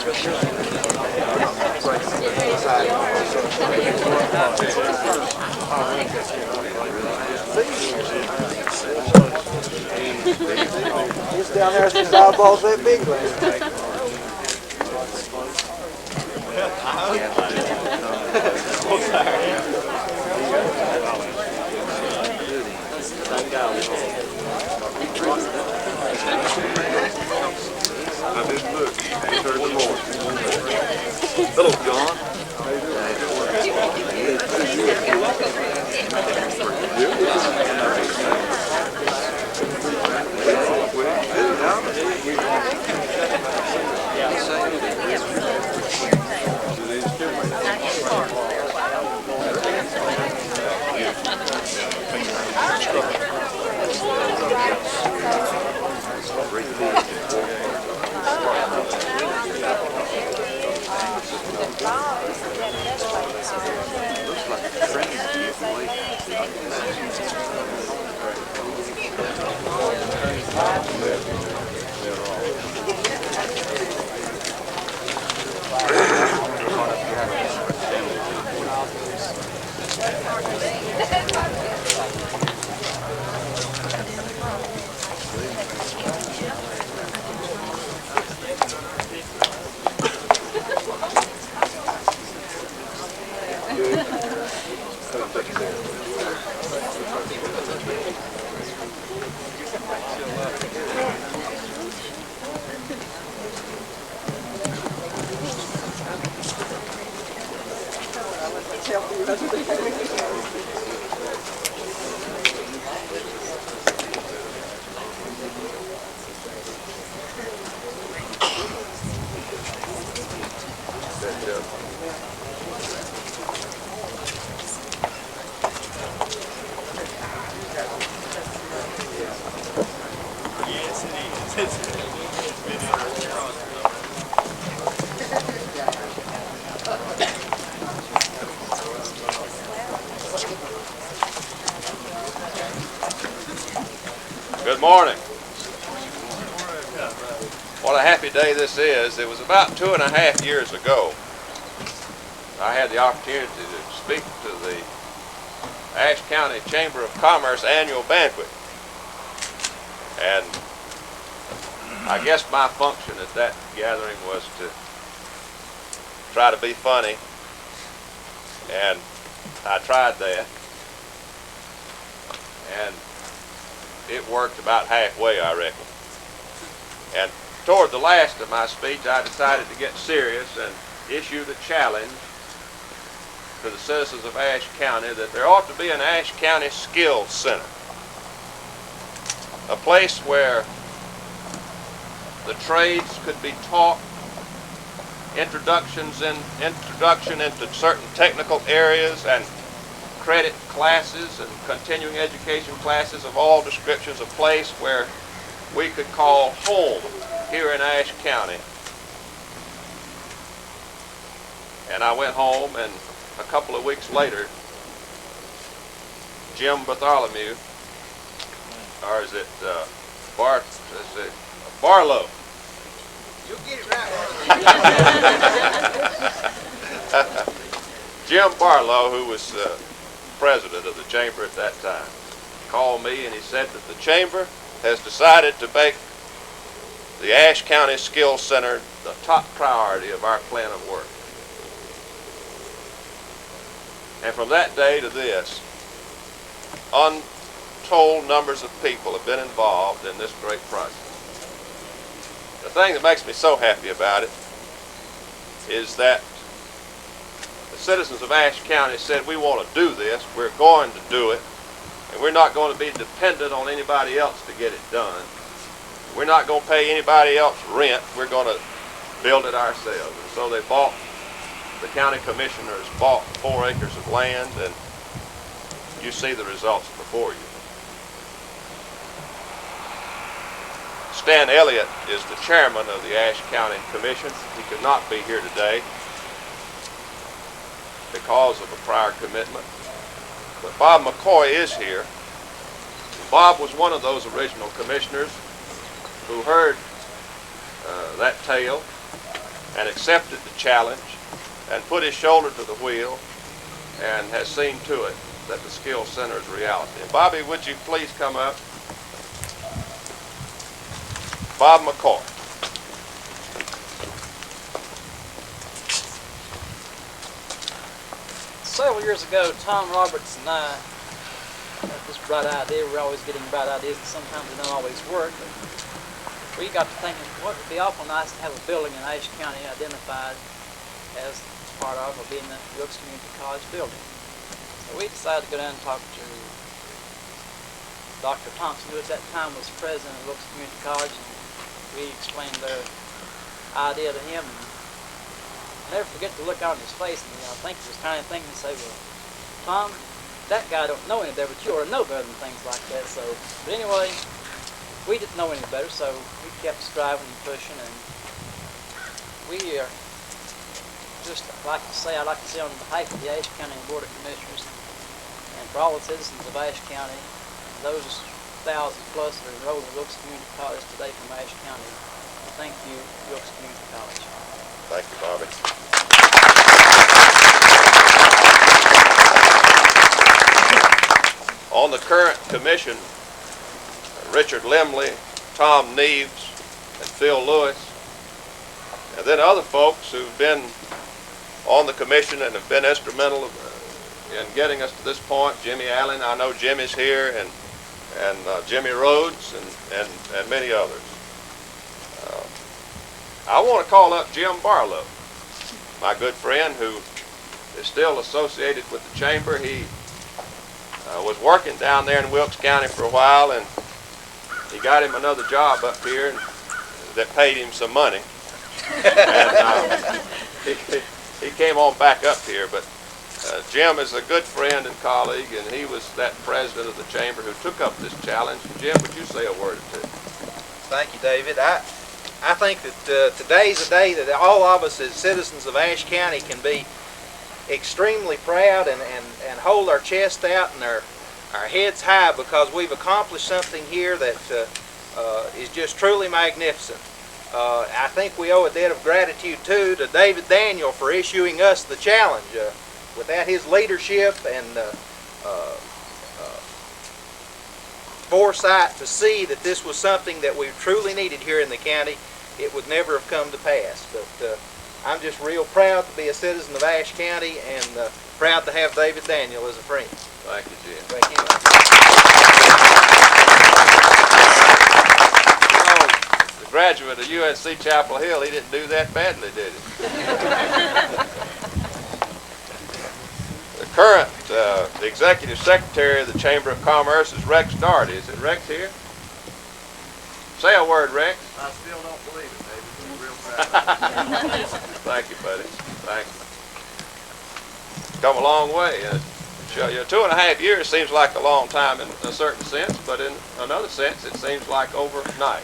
He's down there since eyeballs that big man. I didn't look. I heard the voice. Hello, John. Good morning. What a happy day this is. It was about 2.5 years ago I had the opportunity to speak to the Ashe County Chamber of Commerce annual banquet. And I guess my function at that gathering was to try to be funny, and I tried that. And it worked about halfway, I reckon. And toward the last of my speech, I decided to get serious and issued a challenge to the citizens of Ashe County that there ought to be an Ashe County Skills Center, a place where the trades could be taught, introduction into certain technical areas, and credit classes and continuing education classes of all descriptions, a place where we could call home here in Ashe County. And I went home, and a couple of weeks later, Jim Bartholomew, or is it Barlow? You'll get it right. Jim Barlow, who was president of the chamber at that time, called me and he said that the chamber has decided to make the Ashe County Skills Center the top priority of our plan of work. And from that day to this, untold numbers of people have been involved in this great project. The thing that makes me so happy about it is that the citizens of Ashe County said, we want to do this, we're going to do it, and we're not going to be dependent on anybody else to get it done. We're not going to pay anybody else rent, we're going to build it ourselves. And so the county commissioners bought 4 acres of land, and you see the results before you. Stan Elliott is the chairman of the Ashe County Commission. He could not be here today because of a prior commitment. But Bob McCoy is here. Bob was one of those original commissioners who heard that tale and accepted the challenge and put his shoulder to the wheel and has seen to it that the Skills Center is a reality. And Bobby, would you please come up? Bob McCoy. Several years ago, Tom Roberts and I had this bright idea. We're always getting bright ideas, and sometimes they don't always work. But we got to thinking, what would be awful nice to have a building in Ashe County identified as part of or being the Wilkes Community College building. So we decided to go down and talk to Dr. Thompson, who at that time was president of Wilkes Community College, and we explained their idea to him. And I'll never forget the look on his face, and I think he was kind of thinking, say, well, Tom, that guy don't know any better, but you ought to know better than things like that. So, but anyway, we didn't know any better, so we kept striving and pushing, and we are just like to say, I'd like to say on behalf of the Ashe County Board of Commissioners and for all the citizens of Ashe County, those thousands plus that are enrolled in Wilkes Community College today from Ashe County, thank you, Wilkes Community College. Thank you, Bobby. On the current commission, Richard Lemley, Tom Neves, and Phil Lewis, and then other folks who've been on the commission and have been instrumental in getting us to this point. Jimmy Allen, I know Jimmy's here, and Jimmy Rhodes, and many others. I want to call up Jim Barlow, my good friend who is still associated with the chamber. He was working down there in Wilkes County for a while, and he got him another job up here that paid him some money. And he came on back up here, but Jim is a good friend and colleague, and he was that president of the chamber who took up this challenge. Jim, would you say a word or two? Thank you, David. I think that today's a day that all of us as citizens of Ashe County can be extremely proud and hold our chest out and our heads high, because we've accomplished something here that is just truly magnificent. I think we owe a debt of gratitude too to David Daniel for issuing us the challenge. Without his leadership and foresight to see that this was something that we truly needed here in the county, it would never have come to pass. But I'm just real proud to be a citizen of Ashe County, and proud to have David Daniel as a friend. Thank you, Jim. Thank you. You know, the graduate of UNC Chapel Hill, he didn't do that badly, did he? The current the executive secretary of the Chamber of Commerce is Rex Doherty. Is it Rex here? Say a word, Rex. I still don't believe it, David. I'm real proud. Thank you, buddy. Thank you. Come a long way. 2.5 years seems like a long time in a certain sense, but in another sense, it seems like overnight.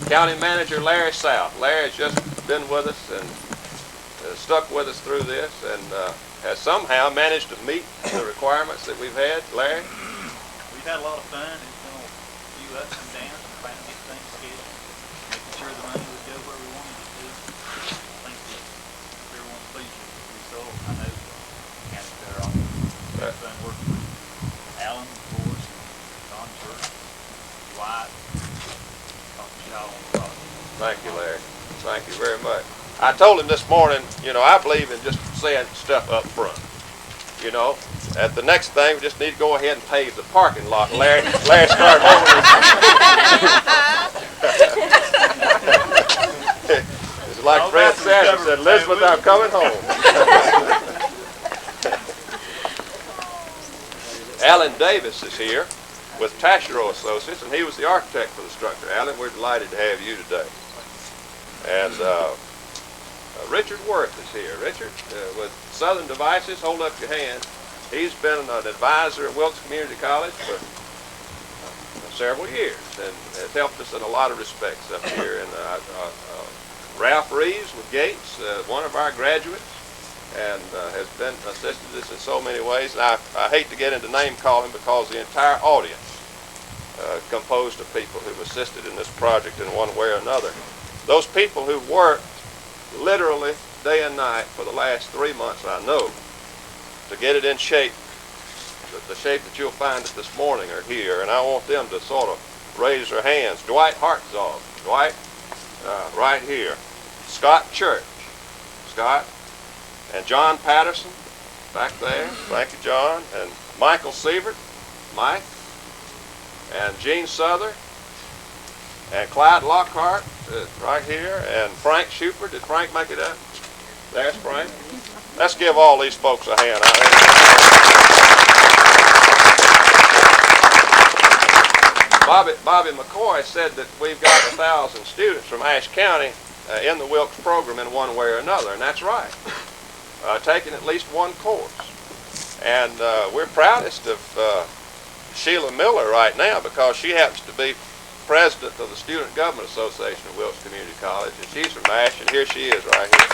County Manager Larry South. Larry has just been with us and stuck with us through this, and has somehow managed to meet the requirements that we've had. Larry? We've had a lot of fun. It's been a few ups and downs, trying to get things scheduled, making sure the money would go where we wanted it to. I think that everyone's pleased with the result. I know the county fair office had fun working with Alan, of course, and Don Church, Dwight, Dr. Shaw on the project. Thank you, Larry. Thank you very much. I told him this morning, I believe in just saying stuff up front. At the next thing, we just need to go ahead and pave the parking lot. Larry started over It's like Fred Sanford said, Elizabeth, I'm coming home. Alan Davis is here with Tashiro Associates, and he was the architect for the structure. Alan, we're delighted to have you today. And Richard Worth is here. Richard, with Southern Devices, hold up your hand. He's been an advisor at Wilkes Community College for several years and has helped us in a lot of respects up here. And Ralph Reeves with Gates, one of our graduates, and has been assisted us in so many ways. And I hate to get into name calling because the entire audience composed of people who've assisted in this project in one way or another. Those people who worked literally day and night for the last 3 months, I know, to get it in shape. The shape that you'll find it this morning are here, and I want them to sort of raise their hands. Dwight Hartzog, Dwight, right here. Scott Church, Scott, and John Patterson, back there. Thank you, John. And Michael Sievert, Mike, and Gene Souther, and Clyde Lockhart, right here, and Frank Schuper. Did Frank make it up? There's Frank. Let's give all these folks a hand. Bobby McCoy said that we've got 1,000 students from Ashe County in the Wilkes program in one way or another, and that's right. Taking at least one course. And we're proudest of Sheila Miller right now because she happens to be president of the Student Government Association of Wilkes Community College, and she's from Ashe, and here she is right here.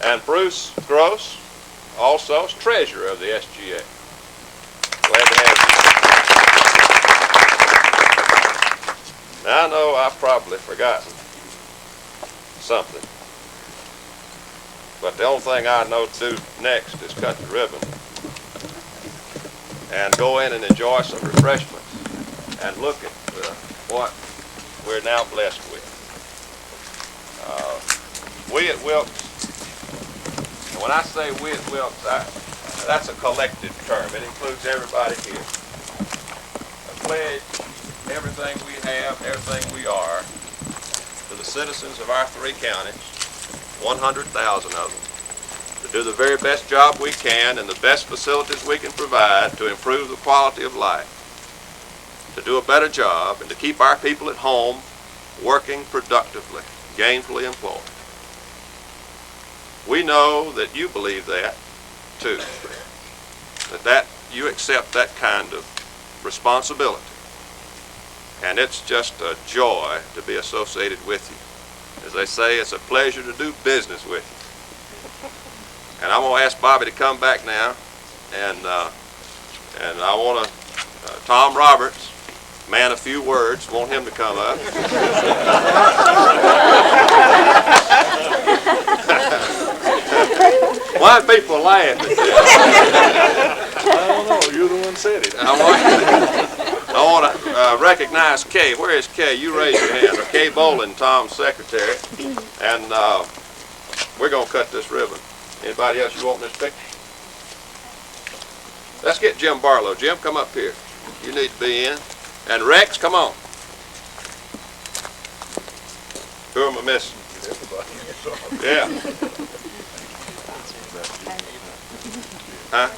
And Bruce Gross, also is treasurer of the SGA. Glad to have you. Now I know I've probably forgotten something, but the only thing I know to do next is cut the ribbon and go in and enjoy some refreshments and look at what we're now blessed with. We at Wilkes, and when I say we at Wilkes, that's a collective term. It includes everybody here. I pledge everything we have, everything we are, to the citizens of our 3 counties, 100,000 of them, to do the very best job we can and the best facilities we can provide to improve the quality of life, to do a better job, and to keep our people at home working productively, gainfully employed. We know that you believe that, too, that you accept that kind of responsibility. And it's just a joy to be associated with you. As they say, it's a pleasure to do business with you. And I'm going to ask Bobby to come back now, and I want to, Tom Roberts, man of few words, want him to come up. Why are people laughing? I don't know. You're the one said it. I want to recognize Kay. Where is Kay? You raise your hand. Kay Bolin, Tom's secretary. And we're going to cut this ribbon. Anybody else you want in this picture? Let's get Jim Barlow. Jim, come up here. You need to be in. And Rex, come on. Who am I missing? Yeah. Huh?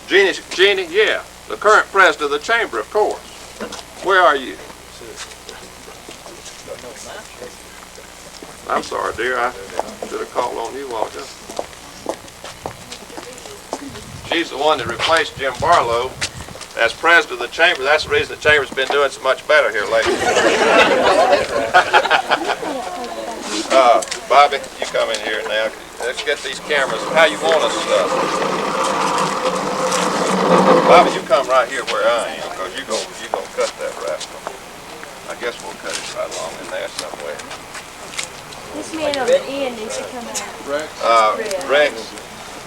Jeannie, yeah. The current president of the chamber, of course. Where are you? I'm sorry, dear. I should have called on you a while ago. She's the one that replaced Jim Barlow as president of the chamber. That's the reason the chamber's been doing so much better here lately. Bobby, you come in here now. Let's get these cameras. How you want us? Bobby, you come right here where I am, because you're gonna cut that rascal. I guess we'll cut it right along in there somewhere. This man on the end needs to come out. Rex,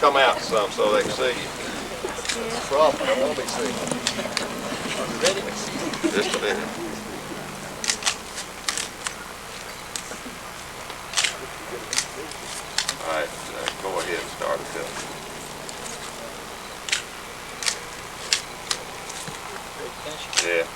come out some so they can see you. Problem. I won't be seen. Just a minute. All right, go ahead and start it up. Yeah.